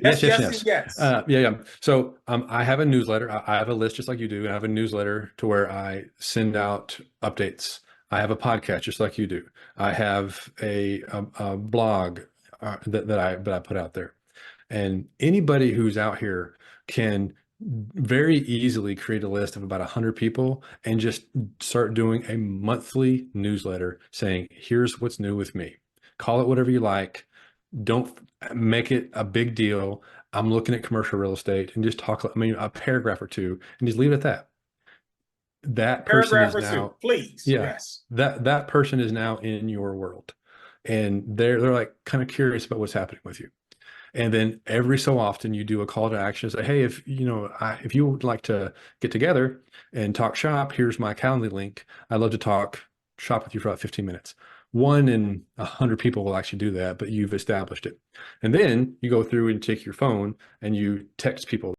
Yes, Yes, yes, yes, and yes. yes. Yeah. So I have a newsletter. I have a list just like you do. I have a newsletter to where I send out updates. I have a podcast just like you do. I have a blog that I put out there. And anybody who's out here can very easily create a list of about 100 people and just start doing a monthly newsletter saying, here's what's new with me. Call it whatever you like. Don't make it a big deal. I'm looking at commercial real estate and just talk, I mean, a paragraph or two and just leave it at that. That person Paragraph is or two, now, please. yeah, Yes. that person is now in your world. And they're like kind of curious about what's happening with you. And then every so often you do a call to action, say, hey, if you know, if you would like to get together and talk shop, here's my Calendly link. I'd love to talk shop with you for about 15 minutes. One in 100 people will actually do that, but you've established it. And then you go through and take your phone and you text people